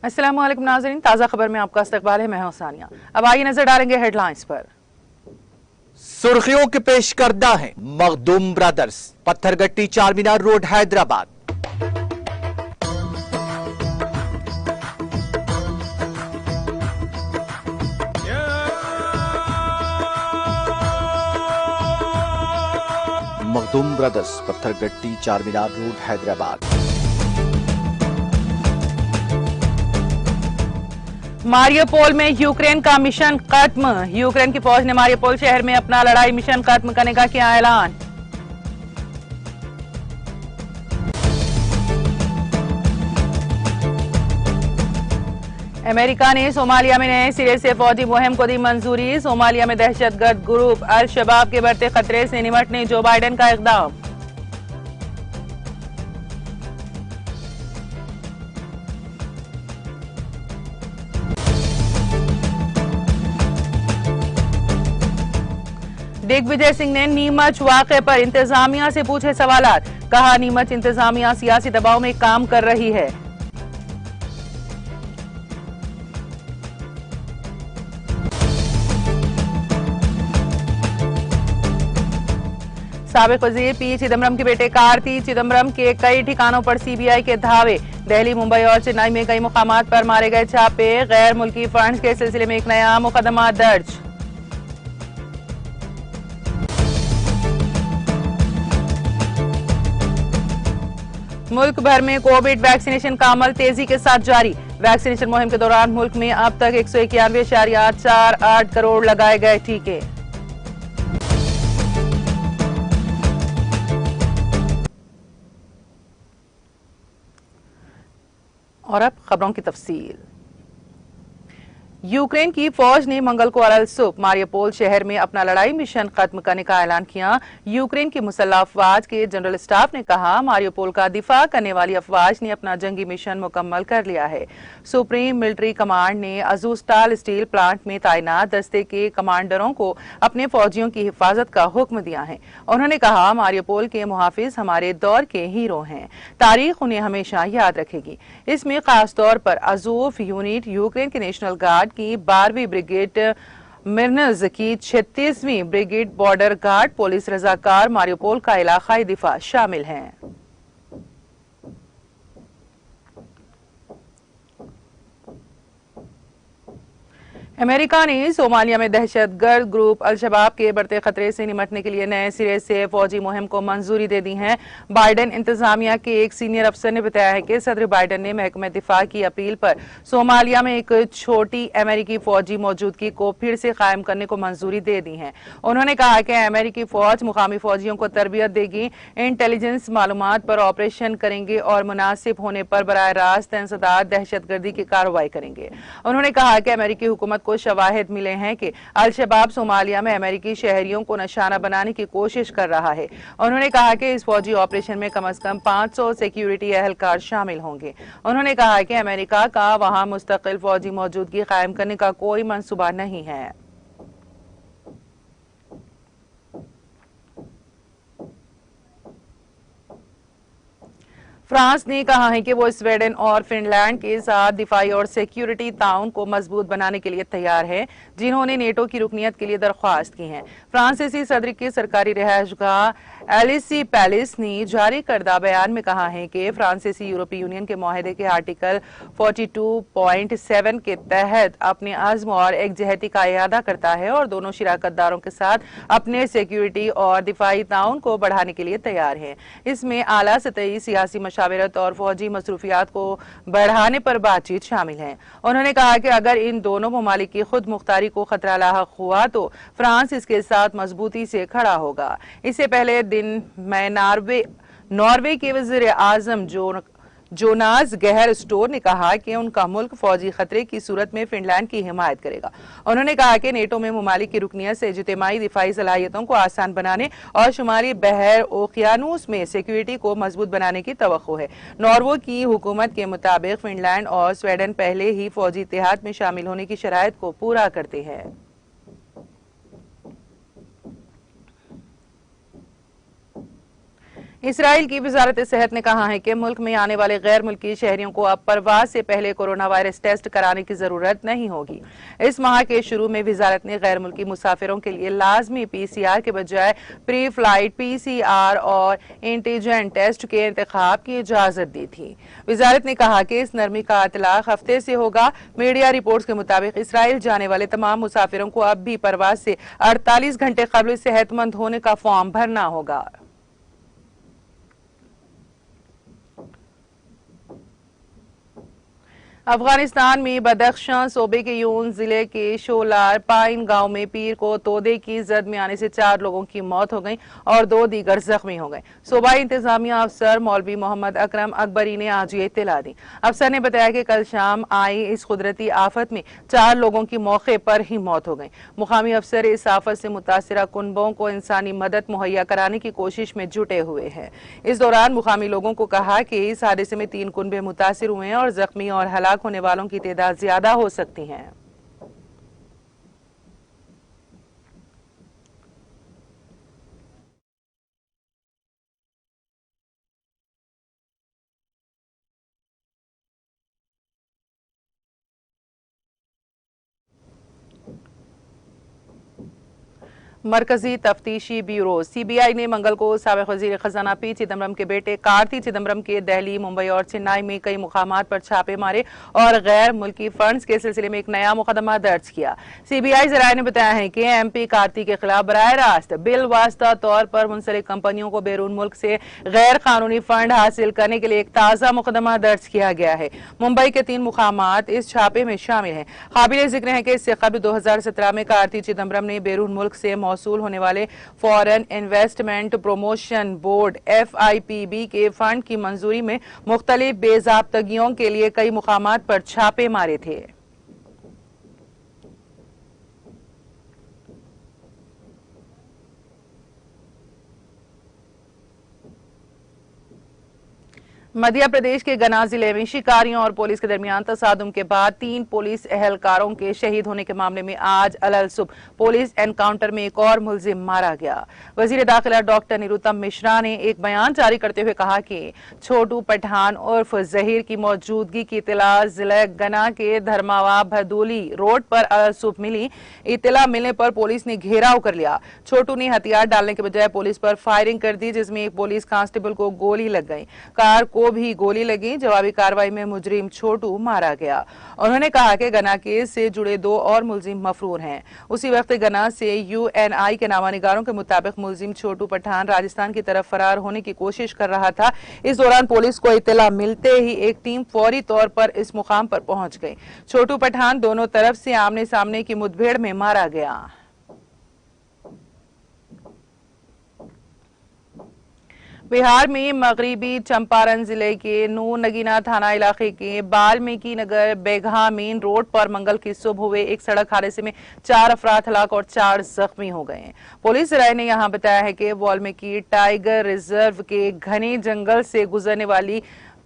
अस्सलाम वालेकुम नाज़रीन, ताज़ा खबर में आपका इस्तकबाल है। मैं हूं सानिया। अब आइए नजर डालेंगे हेडलाइंस पर। सुर्खियों के पेश करदा है Makhdoom brothers, Pathergatti Charminar road Hyderabad. Makhdoom brothers, Pathergatti Charminar road Hyderabad. Mariupol में यूक्रेन का मिशन खत्म। यूक्रेन की फौज ने मारियोपोल शहर में अपना लड़ाई मिशन खत्म करने का किया ऐलान। अमेरिका ने सोमालिया में नए सिरे से फौजी मुहिम को दी मंजूरी। सोमालिया में दहशतगर्द ग्रुप अल शबाब के बढ़ते खतरे से निपटने जो बाइडेन का इक़दाम। दिग्विजय सिंह ने नीमच वाक़े पर इंतजामिया से पूछे सवालात। कहा, नीमच इंतजामिया सियासी दबाव में काम कर रही है। साबिक वजीर पी चिदम्बरम के बेटे कार्ति चिदम्बरम के कई ठिकानों पर सीबीआई के धावे। दिल्ली, मुंबई और चेन्नई में कई मुकामात पर मारे गए छापे। गैर मुल्की फंड्स के सिलसिले में एक नया मुकदमा दर्ज। मुल्क भर में कोविड वैक्सीनेशन का अमल तेजी के साथ जारी। वैक्सीनेशन मुहिम के दौरान मुल्क में अब तक 191.48 करोड़ लगाए गए टीके। और अब खबरों की तफसील। यूक्रेन की फौज ने मंगल को अलसुबह मारियोपोल शहर में अपना लड़ाई मिशन खत्म करने का ऐलान किया। यूक्रेन की मुसल्लह अफवाज के जनरल स्टाफ ने कहा, मारियोपोल का दिफा करने वाली अफवाज ने अपना जंगी मिशन मुकम्मल कर लिया है। सुप्रीम मिलिट्री कमांड ने अजूस्टाल स्टील प्लांट में तैनात दस्ते के कमांडरों को अपने फौजियों की हिफाजत का हुक्म दिया है। उन्होंने कहा, मारियोपोल के मुहाफिज हमारे दौर के हीरो हैं। तारीख उन्हें हमेशा याद रखेगी। इसमें खासतौर पर अजूफ यूनिट, यूक्रेन के नेशनल गार्ड की 12वीं ब्रिगेड, मिर्नज की 36वीं ब्रिगेड, बॉर्डर गार्ड, पुलिस रजाकार, मारियोपोल का इलाकाई दिफा शामिल हैं। अमेरिका ने सोमालिया में दहशतगर्द ग्रुप अल शबाब के बढ़ते खतरे से निपटने के लिए नए सिरे से फौजी मुहिम को मंजूरी दे दी है। बाइडेन इंतजामिया के एक सीनियर अफसर ने बताया है कि सदर बाइडेन ने महकमे दिफा की अपील पर सोमालिया में एक छोटी अमेरिकी फौजी मौजूदगी को फिर से कायम करने को मंजूरी दे दी है। उन्होंने कहा कि अमेरिकी फौज मुकामी फौजियों को तरबियत देगी, इंटेलिजेंस मालूमात पर ऑपरेशन करेंगे और मुनासिब होने पर बराह रास्त इंसदाद दहशतगर्दी की कार्रवाई करेंगे। उन्होंने कहा कि अमेरिकी हुकूमत को शवाहिद मिले हैं कि अल शबाब सोमालिया में अमेरिकी शहरियों को निशाना बनाने की कोशिश कर रहा है। उन्होंने कहा कि इस फौजी ऑपरेशन में कम से कम 500 सिक्योरिटी एहलकार शामिल होंगे। उन्होंने कहा कि अमेरिका का वहां मुस्तकिल फौजी मौजूदगी कायम करने का कोई मंसूबा नहीं है। फ्रांस ने कहा है कि वो स्वीडन और फिनलैंड के साथ दिफाई और सिक्योरिटी ताउन को मजबूत बनाने के लिए तैयार है, जिन्होंने नेटो की रुकनियत के लिए दरख्वास्त की है। फ्रांसीसी सदर की सरकारी रिहायशगाह एलिसी पैलेस ने जारी करदा बयान में कहा है कि फ्रांसीसी यूरोपीय यूनियन के मुआहदे के आर्टिकल 42.7 के तहत अपने अज़्म और एकजहती का इरादा करता है और दोनों शिराकतदारों के साथ अपने सिक्योरिटी और दिफाई ताउन को बढ़ाने के लिए तैयार है। इसमें आला सतही सियासी मशावरत और फौजी मसरूफियात को बढ़ाने पर बातचीत शामिल है। उन्होंने कहा कि अगर इन दोनों ममालिक की खुद मुख्तारी को खतरा लाहक हुआ तो फ्रांस इसके साथ मजबूती से खड़ा होगा। इससे पहले दिन में नॉर्वे के वज़ीर आज़म जोनास गहर स्टोर ने कहा कि उनका मुल्क फौजी खतरे की सूरत में फिनलैंड की हिमायत करेगा। उन्होंने कहा कि नेटो में ममालिक की रुकनियत से इज्तिमाई दिफाई सलाहियतों को आसान बनाने और शुमारी बहर ओकियानूस में सिक्योरिटी को मजबूत बनाने की तवक्को है। नॉर्वे की हुकूमत के मुताबिक फिनलैंड और स्वीडन पहले ही फौजी इत्तेहाद में शामिल होने की शराइत को पूरा करते हैं। इसराइल की वजारत सेहत ने कहा है कि मुल्क में आने वाले गैर मुल्की शहरियों को अब परवाज से पहले कोरोना वायरस टेस्ट कराने की जरूरत नहीं होगी। इस माह के शुरू में वजारत ने गैर मुल्की मुसाफिरों के लिए लाजमी पीसीआर के बजाय प्री फ्लाइट पीसीआर और एंटीजन टेस्ट के इंतखाब की इजाजत दी थी। वजारत ने कहा कि इस नरमी का इतलाक हफ्ते से होगा। मीडिया रिपोर्ट्स के मुताबिक इसराइल जाने वाले तमाम मुसाफिरों को अब भी परवाज से 48 घंटे कबल सेहतमंद होने का फॉर्म भरना होगा। अफगानिस्तान में बदख्शां सूबे के यून जिले के शोलार पाइन गांव में पीर को तोदे की जद में आने से 4 लोगों की मौत हो गई और 2 दीगर जख्मी हो गए। सूबाई इंतजामिया अफसर मौलवी मोहम्मद अकरम अकबरी ने आज ये इत्तला दी। अफसर ने बताया कि कल शाम आई इस कुदरती आफत में 4 लोगों की मौके पर ही मौत हो गई। मुकामी अफसर इस आफत से मुतासिरा कुनबों को इंसानी मदद मुहैया कराने की कोशिश में जुटे हुए हैं। इस दौरान मुकामी लोगों को कहा कि इस हादसे में 3 कुनबे मुतासिर हुए हैं और जख्मी और हलाक होने वालों की तादाद ज्यादा हो सकती है। मरकजी तफ्तीशी ब्यूरो सीबीआई ने मंगल को साबिक वजीर खजाना पी चिदम्बरम के बेटे कार्ति चिदम्बरम के दिल्ली, मुंबई और चेन्नई में कई मुकामात पर छापे मारे और गैर मुल्की फंड्स के सिलसिले में एक नया मुकदमा दर्ज किया। सीबीआई जराये ने बताया है कि एमपी कार्ति के खिलाफ बराह रास्त बिल वास्ता तौर पर मुंसलिक कंपनियों को बैरून मुल्क से गैर कानूनी फंड हासिल करने के लिए एक ताजा मुकदमा दर्ज किया गया है। मुंबई के 3 मुकामात इस छापे में शामिल हैं। काबिल जिक्र है कि इससे कबल 2017 में कार्ति चिदम्बरम ने बैरून मुल्क से मौसूल होने वाले foreign investment promotion board FIPB के फंड की मंजूरी में मुख्तलिफ बेज़ाब्तगियों के लिए कई मुकामात पर छापे मारे थे। मध्य प्रदेश के गना जिले में शिकारियों और पुलिस के दरमियान तसादुम के बाद 3 पुलिस एहलकारों के शहीद होने के मामले में आज अलल सुबह पुलिस एनकाउंटर में एक और मुलजिम मारा गया। वजीर दाखिला डॉक्टर निरुतम मिश्रा ने एक बयान जारी करते हुए कहा कि छोटू पठान उर्फ जहीर की मौजूदगी की इतला जिला गना के धर्मावा भदोली रोड पर अलल सुबह मिली। इतला मिलने पर पुलिस ने घेराव कर लिया। छोटू ने हथियार डालने के बजाय पुलिस पर फायरिंग कर दी, जिसमें एक पुलिस कांस्टेबल को गोली लग गई। कार को भी गोली लगी। जवाबी कार्रवाई में मुजरिम छोटू मारा गया। उन्होंने कहा कि गना केस से जुड़े 2 और मुलजिम मफरूर हैं। उसी वक्त गना से UNI के नामानिगारों के मुताबिक मुलजिम छोटू पठान राजस्थान की तरफ फरार होने की कोशिश कर रहा था। इस दौरान पुलिस को इत्तला मिलते ही एक टीम फौरी तौर पर इस मुकाम पर पहुंच गई। छोटू पठान दोनों तरफ से आमने सामने की मुठभेड़ में मारा गया। बिहार में मगरिबी चंपारण जिले के नूर नगीना थाना इलाके के वाल्मीकि नगर बेघा मेन रोड पर मंगल की सुबह हुए एक सड़क हादसे में 4 अफराद हलाक और 4 जख्मी हो गए। पुलिस राय ने यहां बताया है कि वाल्मीकि टाइगर रिजर्व के घने जंगल से गुजरने वाली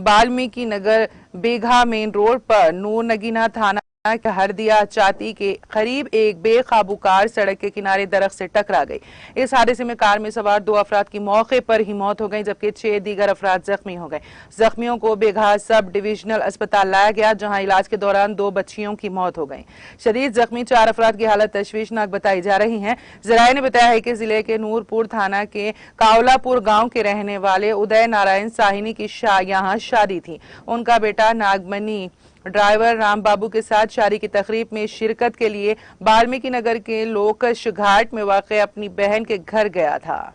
वाल्मीकि नगर बेघा मेन रोड पर नूर नगीना थाना हरदिया चाती के करीब एक बेकाबू कार सड़क के किनारे दरख्त से टकरा गई। इस हादसे में कार में सवार 2 अफराद की मौके पर ही मौत हो गई, जबकि 6 दीगर अफराद जख्मी हो गए। जख्मियों को बेघा सब डिविजनल अस्पताल लाया गया, जहां इलाज के दौरान 2 बच्चियों की मौत हो गई। शदीद जख्मी 4 अफराद की हालत तशवीशनाक बताई जा रही है। जराये ने बताया है कि जिले के नूरपुर थाना के कावलापुर गाँव के रहने वाले उदय नारायण साहिनी की यहाँ शादी थी। उनका बेटा नागमनी ड्राइवर राम बाबू के साथ शादी की तकरीब में शिरकत के लिए वाल्मीकि नगर के लोकश घाट में वाक़ अपनी बहन के घर गया था।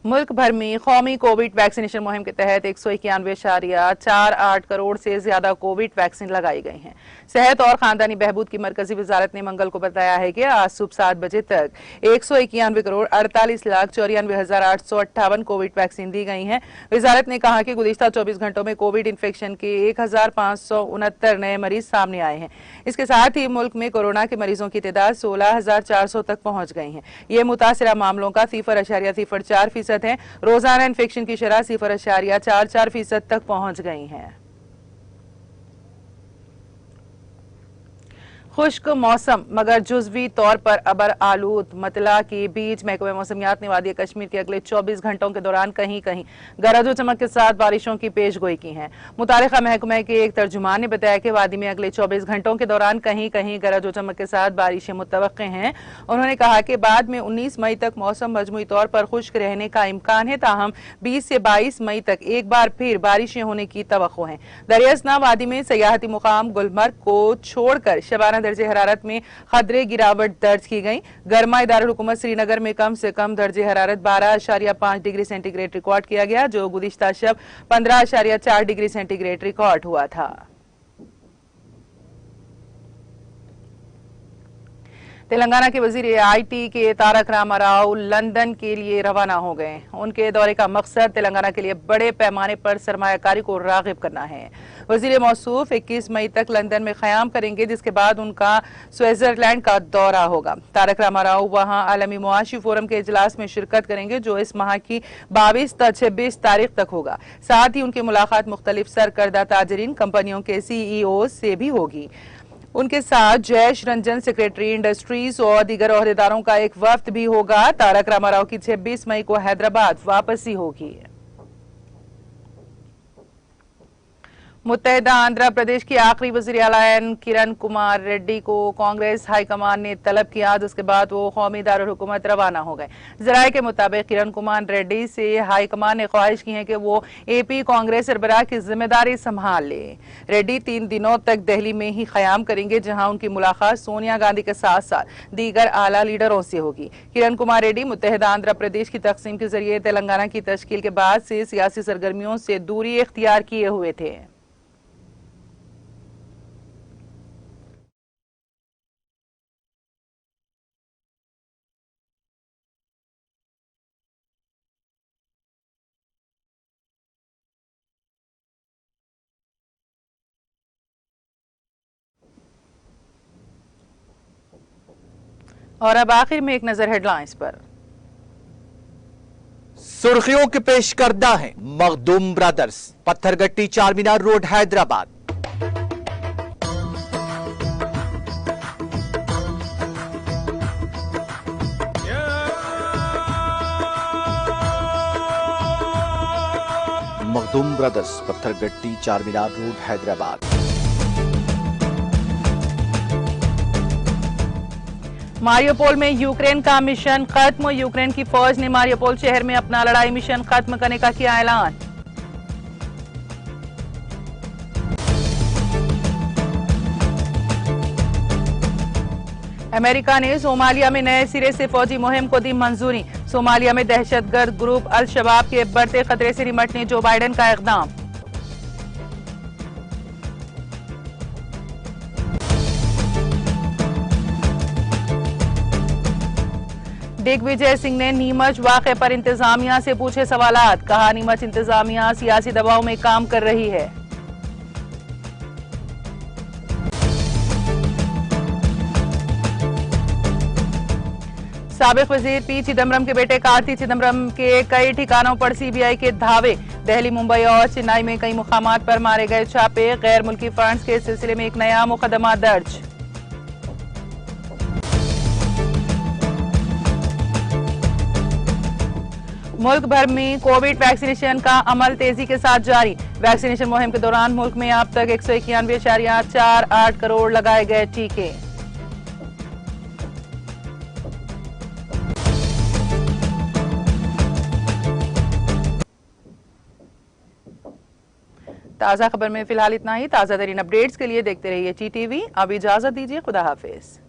मुल्क भर में कौमी कोविड वैक्सीनेशन मुहिम के तहत 191.48 करोड़ से ज्यादा कोविड वैक्सीन लगाई गई हैं। सेहत और खानदानी बहबूद की मरकजी वजारत ने मंगल को बताया है कि आज सुबह 7 बजे तक 191.48,94,858 कोविड वैक्सीन दी गई हैं। वजारत ने कहा कि गुज़िश्ता 24 घंटों में कोविड इन्फेक्शन के 1,569 नए मरीज सामने आए हैं। इसके साथ ही मुल्क में कोरोना के मरीजों की तादाद 16,400 तक पहुंच गई है। ये मुतासिरा मामलों का 0.04% है। रोजाना इन्फेक्शन की शरह 0.44% तक पहुंच गई है। खुश्क मौसम मगर जुज़वी तौर पर अबर आलूद मतला के बीच महकमे मौसमियात ने वादी कश्मीर के अगले 24 घंटों के दौरान कहीं कहीं गरज और चमक के साथ बारिशों की पेशगोई की है। मुतालिका महकमे के एक तर्जुमान ने बताया कि वादी में अगले 24 घंटों के दौरान कहीं कहीं गरज और चमक के साथ बारिशें मुतवक्के हैं। उन्होंने कहा कि बाद में 19 मई तक मौसम मजमूई तौर पर खुश्क रहने का इम्कान है, ताहम 20 से 22 मई तक एक बार फिर बारिशें होने की तवक्को है। दरियासना वादी में सयाहती मुकाम गुलमर्ग को छोड़कर शबाना दर्जे हरारत में खतरे गिरावट दर्ज की गई। गर्मा इदारुल हुकूमत श्रीनगर में कम से कम दर्जे हरारत 12.5 डिग्री सेंटीग्रेड रिकॉर्ड किया गया, जो गुज़िश्ता शब 15.4 डिग्री सेंटीग्रेड रिकॉर्ड हुआ था। तेलंगाना के वजीर IT के तारक रामाराव लंदन के लिए रवाना हो गए। उनके दौरे का मकसद तेलंगाना के लिए बड़े पैमाने पर सरमायाकारी को राग़िब करना है। वजीर मौसूफ 21 मई तक लंदन में क़याम करेंगे, जिसके बाद उनका स्विट्जरलैंड का दौरा होगा। तारक रामाराव वहां आलमी मुआशी फोरम के इजलास में शिरकत करेंगे, जो इस माह की 22 से 26 तारीख तक होगा। साथ ही उनकी मुलाकात मुख्तलिफ सरकर्दा ताजरीन कंपनियों के CEO से भी होगी। उनके साथ जयेश रंजन, सेक्रेटरी इंडस्ट्रीज और दीगर ओहदेदारों का एक वफ्द भी होगा। तारक रामाराव की 26 मई को हैदराबाद वापसी होगी। मुत्तहिदा आंध्र प्रदेश की आखिरी वज़ीर आला किरण कुमार रेड्डी को कांग्रेस हाईकमान ने तलब किया, जिसके बाद वो कौमी दारुल हुकूमत रवाना हो गए। जराये के मुताबिक किरण कुमार रेड्डी से हाईकमान ने ख्वाहिश की है कि वो AP कांग्रेस सरबराह की जिम्मेदारी संभाल ले। रेड्डी 3 दिनों तक दिल्ली में ही क़याम करेंगे, जहां उनकी मुलाकात सोनिया गांधी के साथ साथ दीगर आला लीडरों से होगी। किरण कुमार रेड्डी मुत्तहिदा आंध्र प्रदेश की तकसीम के जरिए तेलंगाना की तश्कील के बाद से सियासी सरगर्मियों से दूरी इख्तियार किए हुए थे। और अब आखिर में एक नजर हेडलाइंस पर। सुर्खियों के पेश करदा है Makhdoom brothers, Pathergatti Charminar road Hyderabad. Makhdoom brothers, Pathergatti Charminar road Hyderabad. Mariupol में यूक्रेन का मिशन खत्म। यूक्रेन की फौज ने मारियोपोल शहर में अपना लड़ाई मिशन खत्म करने का किया ऐलान। अमेरिका ने सोमालिया में नए सिरे से फौजी मुहिम को दी मंजूरी। सोमालिया में दहशतगर्द ग्रुप अल शबाब के बढ़ते खतरे से निपटने जो बाइडेन का इक़दाम। दिग्विजय सिंह ने नीमच वाक़े पर इंतजामिया से पूछे सवालात। कहा, नीमच इंतजामिया सियासी दबाव में काम कर रही है। साबिक वजीर P चिदम्बरम के बेटे कार्ति चिदम्बरम के कई ठिकानों पर CBI के धावे। दिल्ली, मुंबई और चेन्नई में कई मुकामात पर मारे गए छापे। गैर मुल्की फंड्स के सिलसिले में एक नया मुकदमा दर्ज। मुल्क भर में कोविड वैक्सीनेशन का अमल तेजी के साथ जारी। वैक्सीनेशन मुहिम के दौरान मुल्क में अब तक 191.48 करोड़ लगाए गए टीके। ताज़ा खबर में फिलहाल इतना ही। ताज़ा तरीन अपडेट्स के लिए देखते रहिए TTV। अब इजाजत दीजिए, खुदा हाफिज।